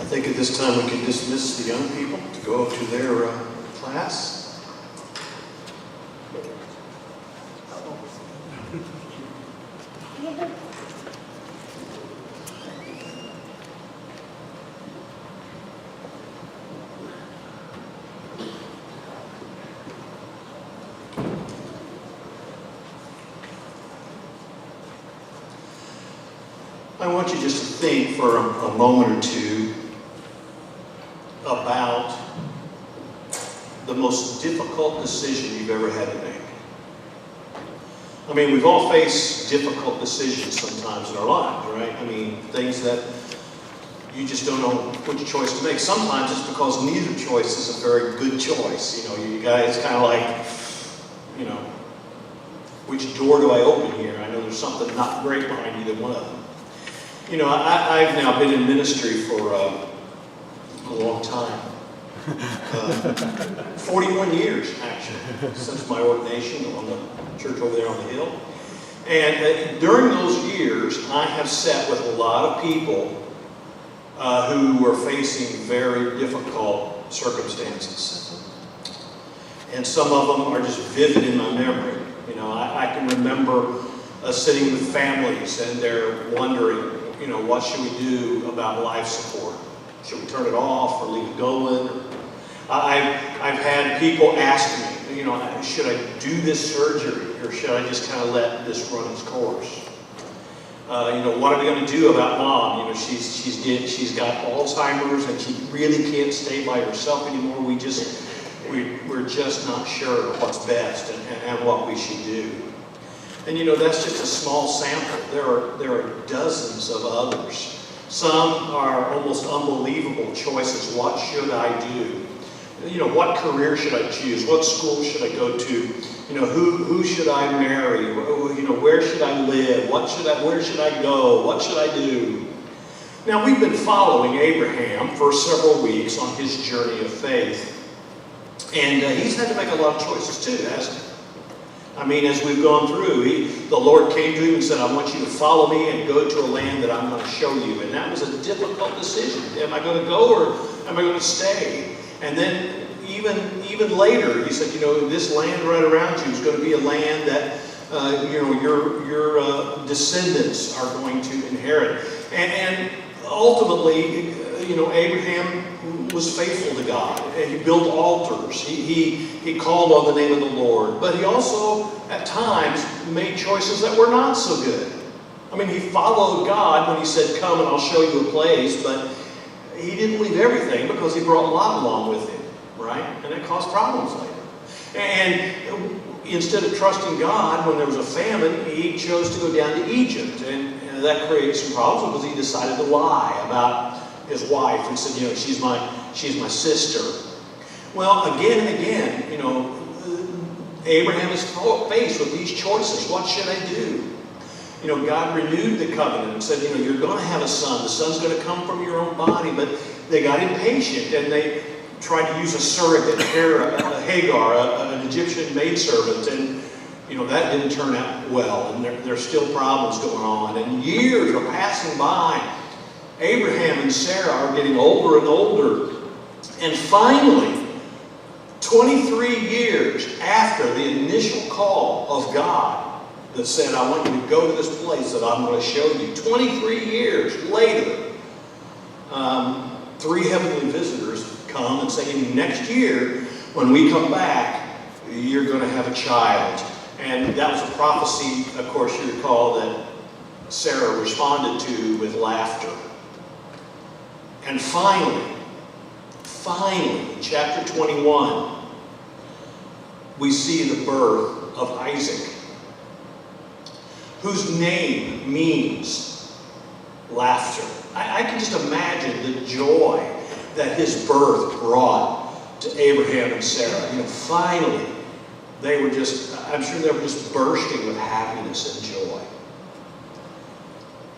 I think at this time we can dismiss the young people to go up to their class. I want you just to think for a moment or two about the most difficult decision you've ever had to make. I mean, we've all faced difficult decisions sometimes in our lives, right? I mean, things that you just don't know which choice to make. Sometimes it's because neither choice is a very good choice. You know, you guys kind of like, you know, which door do I open here? I know there's something not great behind either one of them. You know, I've now been in ministry for a long time. 41 years, actually, since my ordination on the church over there on the hill. And during those years, I have sat with a lot of people who were facing very difficult circumstances. And some of them are just vivid in my memory. You know, I can remember sitting with families and they're wondering, you know, what should we do about life support? Should we turn it off or leave it going? I've had people ask me, you know, should I do this surgery or should I just kind of let this run its course? You know, what are we going to do about mom? You know, she's got Alzheimer's and she really can't stay by herself anymore. We're just not sure what's best and what we should do. And you know, that's just a small sample. There are dozens of others. Some are almost unbelievable choices. What should I do? You know, what career should I choose? What school should I go to? You know, who should I marry? You know, where should I live? Where should I go? What should I do? Now, we've been following Abraham for several weeks on his journey of faith. And he's had to make a lot of choices too, hasn't he? I mean, as we've gone through, the Lord came to him and said, I want you to follow me and go to a land that I'm going to show you. And that was a difficult decision. Am I going to go or am I going to stay? And then even later, he said, you know, this land right around you is going to be a land that, you know, your descendants are going to inherit. And ultimately, you know, Abraham was faithful to God, and he built altars. He called on the name of the Lord, but he also, at times, made choices that were not so good. I mean, he followed God when he said, come and I'll show you a place, but he didn't leave everything because he brought Lot along with him, right? And it caused problems later. And instead of trusting God when there was a famine, he chose to go down to Egypt, and that created some problems because he decided to lie about his wife and said, you know, she's my sister. Well, again and again, you know, Abraham is faced with these choices. What should I do? You know, God renewed the covenant and said, you know, you're going to have a son. The son's going to come from your own body. But they got impatient and they tried to use a surrogate, Hagar, an Egyptian maidservant. And, you know, that didn't turn out well. And there's still problems going on. And years are passing by. Abraham and Sarah are getting older and older. And finally, 23 years after the initial call of God that said, I want you to go to this place that I'm going to show you. 23 years later, 3 heavenly visitors come and say, next year, when we come back, you're going to have a child. And that was a prophecy, of course, you recall, that Sarah responded to with laughter. And finally, in chapter 21, we see the birth of Isaac, whose name means laughter. I can just imagine the joy that his birth brought to Abraham and Sarah. You know, finally, I'm sure they were just bursting with happiness and joy.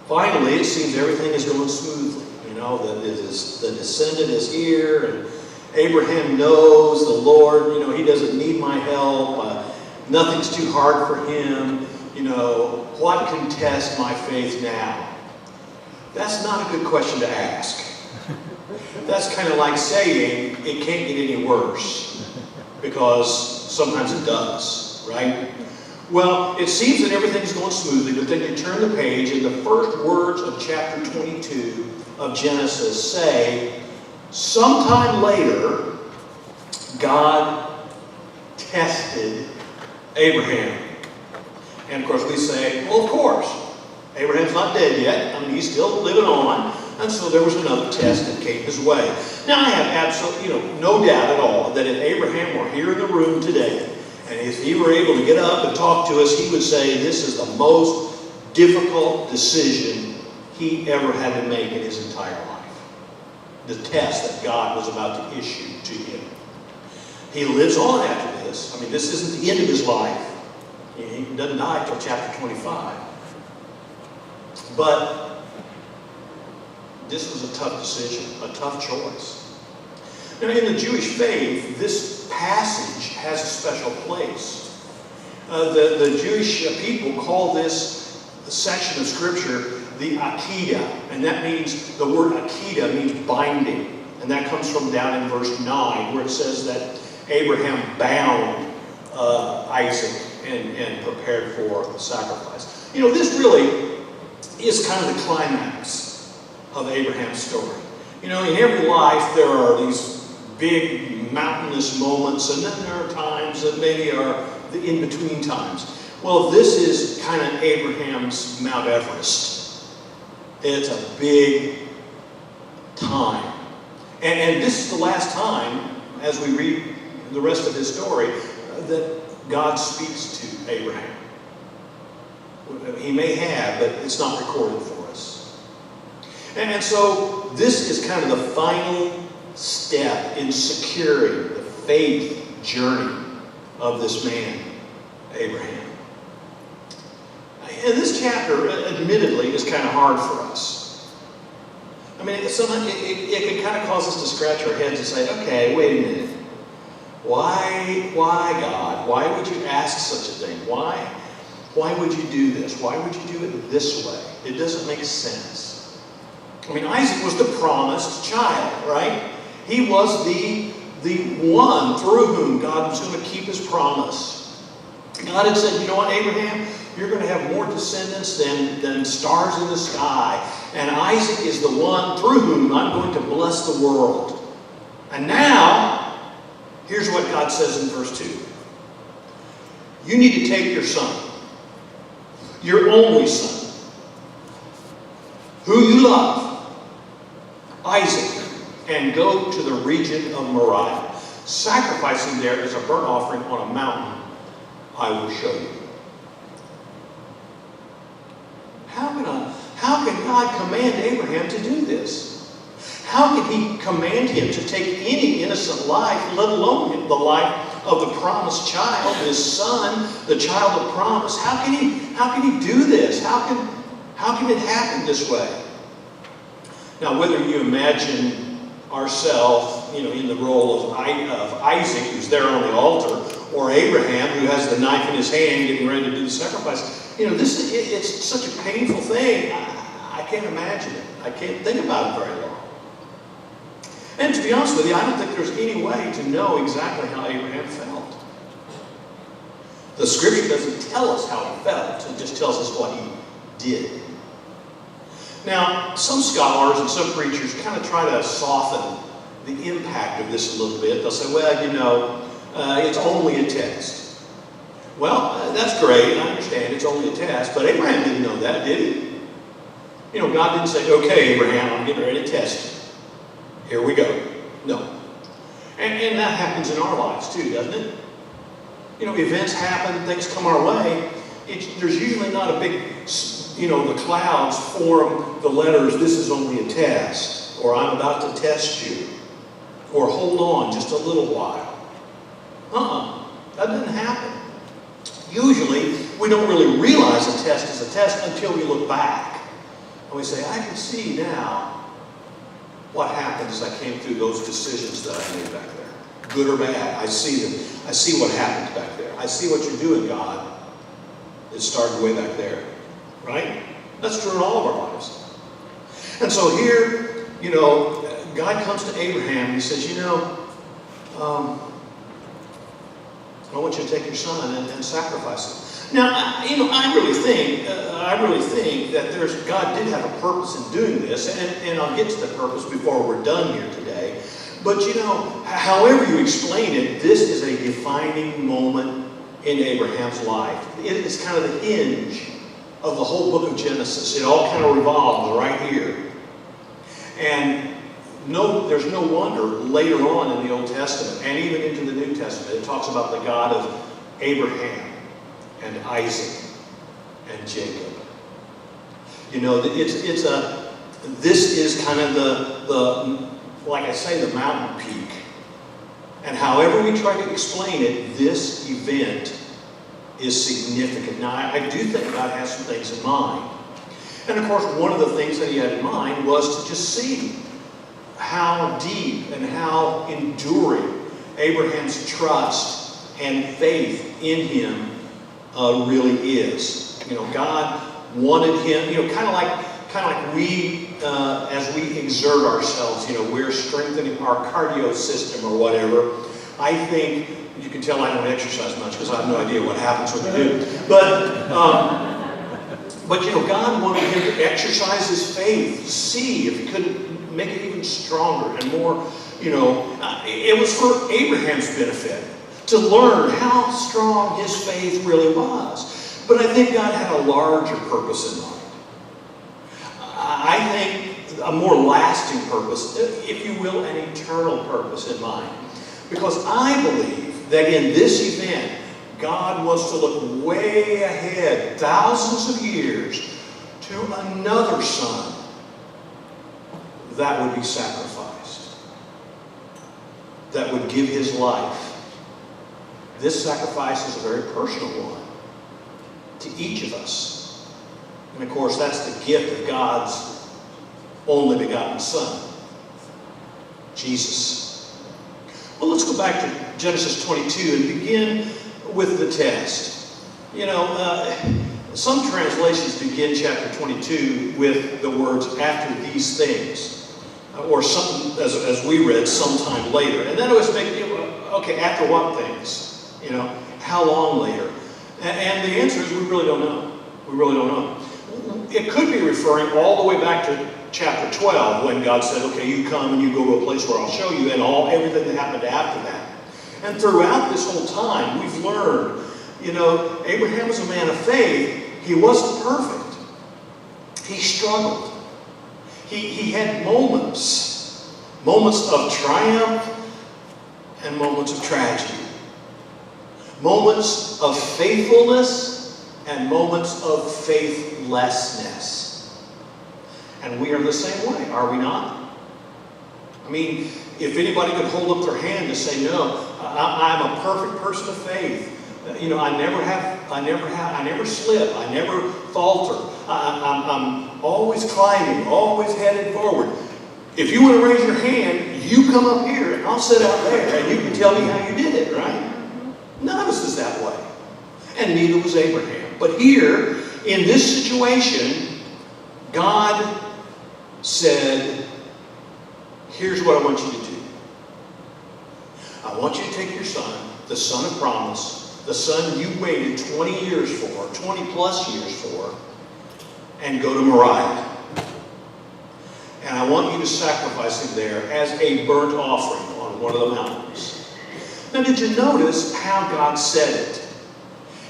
Finally, it seems everything is going smoothly. You know, the descendant is here, and Abraham knows the Lord. You know, he doesn't need my help. Nothing's too hard for him. You know, what can test my faith now? That's not a good question to ask. That's kind of like saying it can't get any worse, because sometimes it does, right? Well, it seems that everything's going smoothly, but then you turn the page and the first words of chapter 22 of Genesis say, sometime later, God tested Abraham. And of course we say, well, of course, Abraham's not dead yet. I mean, he's still living on. And so there was another test that came his way. Now, I have absolutely, no doubt at all that if Abraham were here in the room today, and if he were able to get up and talk to us, he would say this is the most difficult decision he ever had to make in his entire life. The test that God was about to issue to him. He lives on after this. I mean, this isn't the end of his life. He doesn't die until chapter 25. But this was a tough decision, a tough choice. Now, in the Jewish faith, this passage has a special place. The Jewish people call this section of Scripture the Akedah, and that means, the word Akedah means binding, and that comes from down in verse 9, where it says that Abraham bound Isaac and prepared for the sacrifice. This really is kind of the climax of Abraham's story. In every life there are these big mountainous moments, and then there are times that maybe are the in-between times. Well, this is kind of Abraham's Mount Everest. It's a big time. And this is the last time, as we read the rest of his story, that God speaks to Abraham. He may have, but it's not recorded for us. And so this is kind of the final step in securing the faith journey of this man, Abraham. And this chapter, admittedly, is kind of hard for us. I mean, sometimes it can kind of cause us to scratch our heads and say, okay, wait a minute. Why God? Why would you ask such a thing? Why would you do this? Why would you do it this way? It doesn't make sense. I mean, Isaac was the promised child, right? He was the one through whom God was going to keep his promise. God had said, you know what, Abraham, you're going to have more descendants than stars in the sky. And Isaac is the one through whom I'm going to bless the world. And now, here's what God says in verse 2. You need to take your son, your only son, who you love, Isaac, and go to the region of Moriah. Sacrifice him there as a burnt offering on a mountain I will show you. How can God command Abraham to do this? How can he command him to take any innocent life, let alone the life of the promised child, his son, the child of promise? How can he do this? How can it happen this way? Now, whether you imagine ourselves, in the role of Isaac, who's there on the altar, or Abraham, who has the knife in his hand, getting ready to do the sacrifice, it's such a painful thing. I can't imagine it. I can't think about it very long. And to be honest with you, I don't think there's any way to know exactly how Abraham felt. The Scripture doesn't tell us how he felt. It just tells us what he did. Now, some scholars and some preachers kind of try to soften the impact of this a little bit. They'll say, well, it's only a test. Well, that's great. I understand it's only a test. But Abraham didn't know that, did he? God didn't say, okay, Abraham, I'm getting ready to test you. Here we go. No. And that happens in our lives too, doesn't it? Events happen, things come our way. There's usually not a big, the clouds form the letters, this is only a test, or I'm about to test you, or hold on just a little while. That doesn't happen. Usually, we don't really realize a test is a test until we look back. And we say, I can see now what happened as I came through those decisions that I made back there. Good or bad, I see them. I see what happened back there. I see what you're doing, God. It started way back there. Right? That's true in all of our lives. And so here, God comes to Abraham and he says, I want you to take your son and sacrifice him. Now, I really think that God did have a purpose in doing this, and I'll get to the purpose before we're done here today. But however you explain it, this is a defining moment in Abraham's life. It is kind of the hinge of the whole book of Genesis. It all kind of revolves right here. And there's no wonder later on in the Old Testament and even into the New Testament, it talks about the God of Abraham and Isaac and Jacob. This is kind of the like I say, the mountain peak. And however we try to explain it, this event is significant. Now, I do think God has some things in mind. And of course, one of the things that he had in mind was to just see how deep and how enduring Abraham's trust and faith in him really is. God wanted him, kind of like we, as we exert ourselves, we're strengthening our cardio system or whatever. I think, you can tell I don't exercise much because I have no idea what happens when you do. But God wanted him to exercise his faith, see if he could make it even stronger and more, it was for Abraham's benefit to learn how strong his faith really was. But I think God had a larger purpose in mind. I think a more lasting purpose, if you will, an eternal purpose in mind. Because I believe that in this event, God wants to look way ahead, thousands of years, to another son that would be sacrificed, that would give his life. This sacrifice is a very personal one to each of us. And of course, that's the gift of God's only begotten Son, Jesus. Well, let's go back to Genesis 22 and begin with the test. Some translations begin chapter 22 with the words, after these things, or something, as we read, sometime later. And then it was okay, after what things? How long later? And the answer is we really don't know. We really don't know. It could be referring all the way back to chapter 12 when God said, okay, you come and you go to a place where I'll show you, and everything that happened after that. And throughout this whole time, we've learned, Abraham was a man of faith. He wasn't perfect. He struggled. He had moments of triumph and moments of tragedy. Moments of faithfulness and moments of faithlessness. And we are the same way, are we not? I mean, if anybody could hold up their hand to say, no, I'm a perfect person of faith. I never slip. I never falter. I'm always climbing, always headed forward. If you want to raise your hand, you come up here and I'll sit out there and you can tell me how you did it, right? None of us is that way. And neither was Abraham. But here, in this situation, God said, here's what I want you to do. I want you to take your son, the son of promise, the son you waited 20 years for, 20 plus years for, and go to Moriah. And I want you to sacrifice him there as a burnt offering on one of the mountains. Now, did you notice how God said it?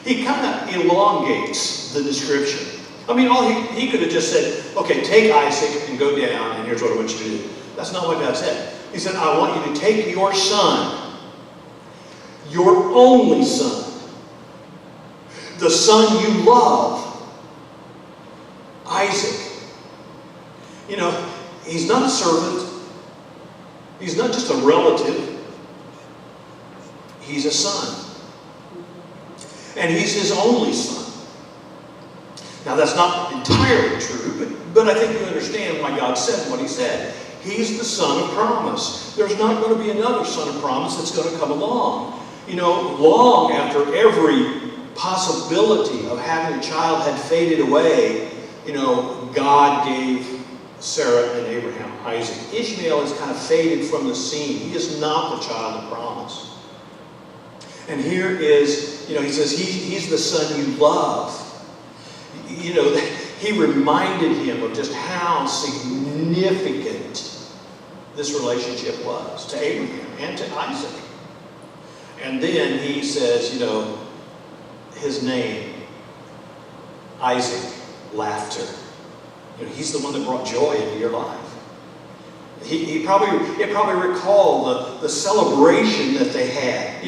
He kind of elongates the description. I mean, he could have just said, okay, take Isaac and go down, and here's what I want you to do. That's not what God said. He said, I want you to take your son, your only son, the son you love, Isaac. He's not a servant. He's not just a relative. He's a son. And he's his only son. Now, that's not entirely true, but I think you understand why God said what he said. He's the son of promise. There's not going to be another son of promise that's going to come along. Long after every possibility of having a child had faded away, God gave Sarah and Abraham Isaac. Ishmael is kind of faded from the scene. He is not the child of promise. And here is, he says, he's the son you love. He reminded him of just how significant this relationship was to Abraham and to Isaac. And then he says, his name, Isaac, laughter. He's the one that brought joy into your life. He probably recalled the celebration that they had.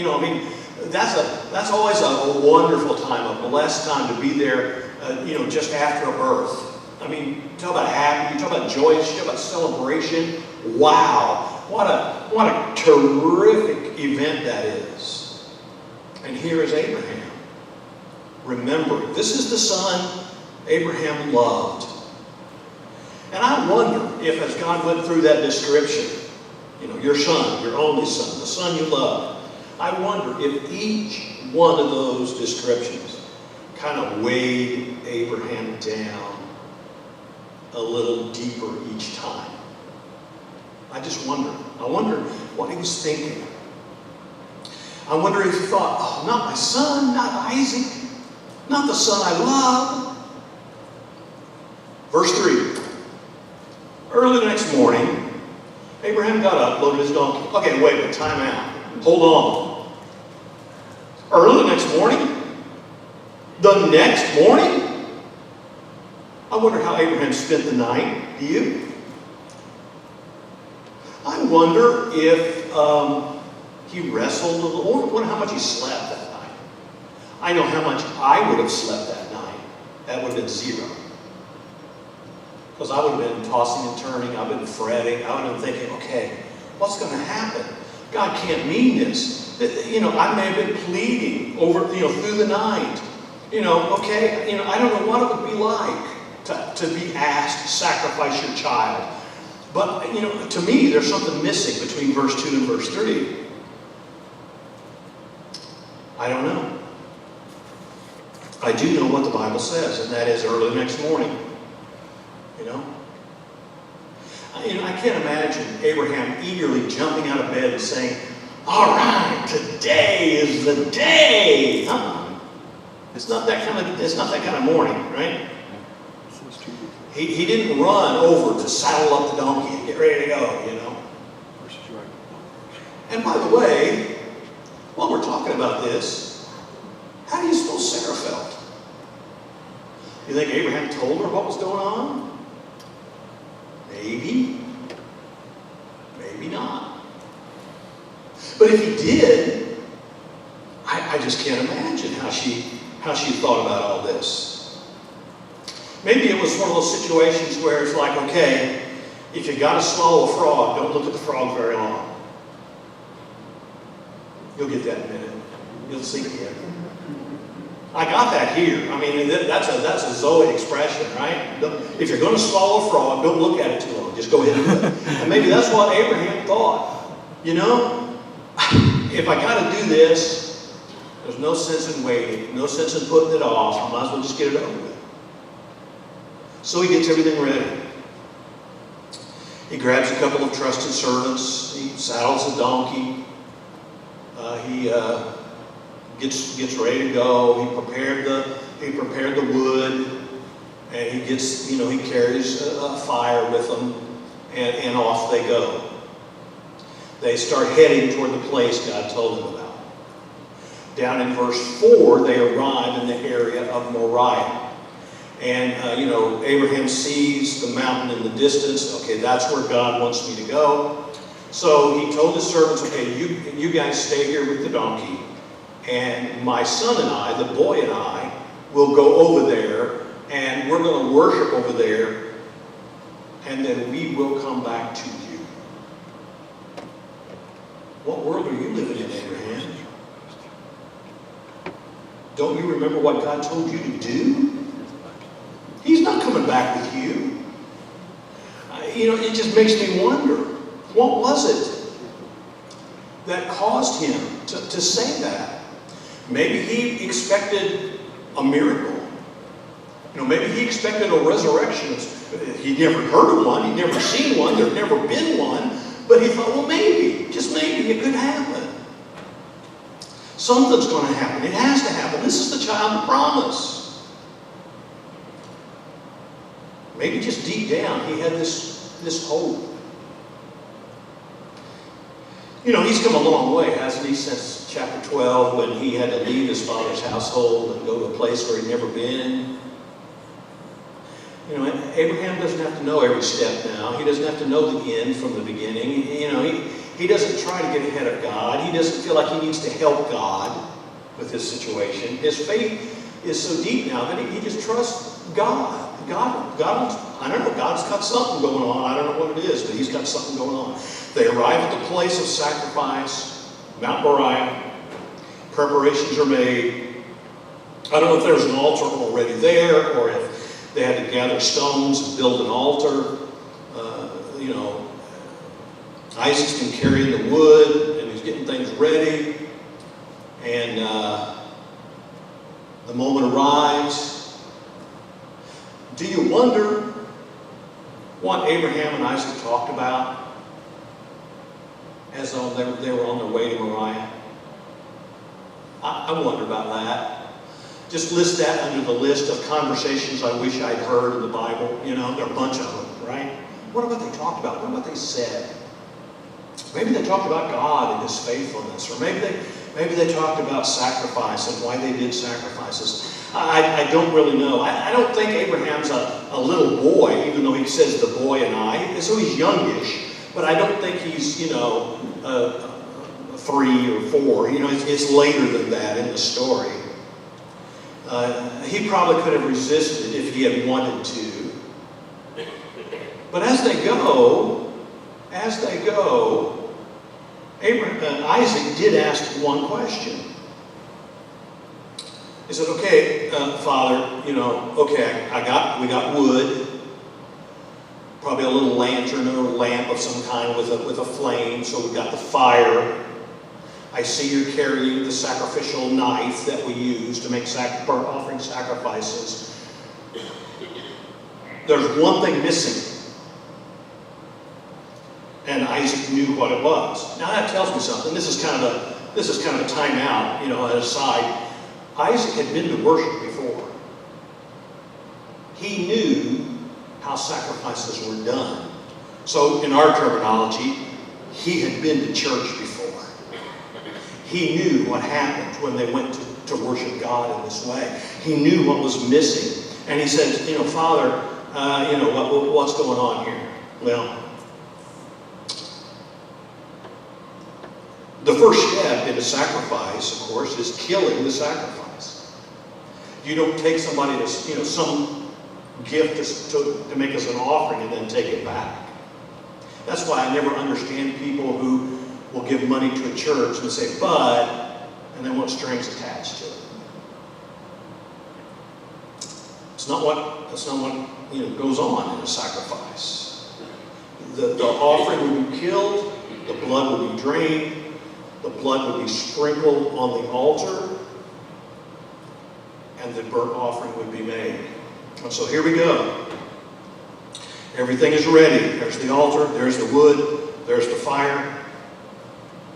That's always a wonderful time, a blessed time to be there, just after a birth. Talk about happy, you talk about joyous, you talk about celebration. Wow, what a terrific event that is. And here is Abraham. Remember, this is the son Abraham loved. And I wonder if, as God went through that description, your son, your only son, the son you love, I wonder if each one of those descriptions kind of weighed Abraham down a little deeper each time. I just wonder. I wonder what he was thinking. I wonder if he thought, oh, not my son, not Isaac, not the son I love. Verse 3. Early the next morning, Abraham got up, loaded his donkey. Okay, wait, time out. Hold on. Early the next morning? The next morning? I wonder how Abraham spent the night. Do you? I wonder if he wrestled a little. I wonder how much he slept that night. I know how much I would have slept that night. That would have been 0. Because I would have been tossing and turning. I've been fretting. I would have been thinking, okay, what's going to happen? God can't mean this. I may have been pleading over, through the night. I don't know what it would be like to be asked to sacrifice your child. But, to me, there's something missing between verse 2 and verse 3. I don't know. I do know what the Bible says, and that is early the next morning. I can't imagine Abraham eagerly jumping out of bed and saying, all right, today is the day. It's not that kind of morning, right? He didn't run over to saddle up the donkey and get ready to go, And by the way, while we're talking about this, how do you suppose Sarah felt? You think Abraham told her what was going on? Maybe. Maybe not. But if he did, I just can't imagine how she thought about all this. Maybe it was one of those situations where it's like, okay, if you got to swallow a frog, don't look at the frog very long. You'll get that in a minute. You'll sink in. I got that here. That's a Zoah expression, right? If you're going to swallow a frog, don't look at it too long. Just go ahead and do it. And maybe that's what Abraham thought. If I got to do this, there's no sense in waiting, no sense in putting it off. I might as well just get it over with. So he gets everything ready. He grabs a couple of trusted servants. He saddles the donkey. He gets ready to go. He prepared the wood, and he carries a fire with him, and off they go. They start heading toward the place God told them about. Down in verse 4, they arrive in the area of Moriah. And, Abraham sees the mountain in the distance. Okay, that's where God wants me to go. So he told his servants, okay, you guys stay here with the donkey. And my son and I, the boy and I, will go over there. And we're going to worship over there. And then we will come back to you. What world are you living in, Abraham? Don't you remember what God told you to do? He's not coming back with you. It just makes me wonder, what was it that caused him to say that? Maybe he expected a miracle. Maybe he expected a resurrection. He'd never heard of one. He'd never seen one. There'd never been one. But he thought, well, maybe, just maybe, it could happen. Something's going to happen. It has to happen. This is the child of promise. Maybe just deep down, he had this hope. He's come a long way, hasn't he, since chapter 12, when he had to leave his father's household and go to a place where he'd never been. Abraham doesn't have to know every step now. He doesn't have to know the end from the beginning. He doesn't try to get ahead of God. He doesn't feel like he needs to help God with his situation. His faith is so deep now that he just trusts God. God, I don't know, God's got something going on. I don't know what it is, but he's got something going on. They arrive at the place of sacrifice, Mount Moriah. Preparations are made. I don't know if there's an altar already there, or if they had to gather stones and build an altar. Isaac's been carrying the wood, and he's getting things ready. And the moment arrives. Do you wonder what Abraham and Isaac talked about as they were on their way to Moriah? I wonder about that. Just list that under the list of conversations I wish I'd heard in the Bible. There are a bunch of them, right? What about they talked about? What about they said? Maybe they talked about God and his faithfulness, or maybe they talked about sacrifice and why they did sacrifices. I don't really know. I don't think Abraham's a little boy, even though he says the boy and I. So he's youngish, but I don't think he's 3 or 4. It's later than that in the story. He probably could have resisted if he had wanted to. But as they go, Isaac did ask one question. He said, okay, Father, we got wood, probably a little lantern or a lamp of some kind with a flame, so we've got the fire. I see you're carrying the sacrificial knife that we use to make burnt offering sacrifices. There's one thing missing. And Isaac knew what it was. Now that tells me something. This is kind of a time out, an aside. Isaac had been to worship before. He knew how sacrifices were done. So in our terminology, he had been to church before. He knew what happened when they went to worship God in this way. He knew what was missing. And he said, Father, what's going on here? Well, the first step in a sacrifice, of course, is killing the sacrifice. You don't take somebody to, some gift to make us an offering and then take it back. That's why I never understand people who will give money to a church and say, but, and they want strings attached to it. That's not what goes on in a sacrifice. The offering would be killed, the blood would be drained, the blood would be sprinkled on the altar, and the burnt offering would be made. And so here we go. Everything is ready. There's the altar, there's the wood, there's the fire.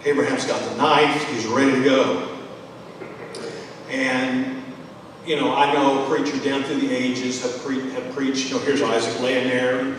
Abraham's got the knife, he's ready to go. And, I know preachers down through the ages have preached, here's Isaac laying there,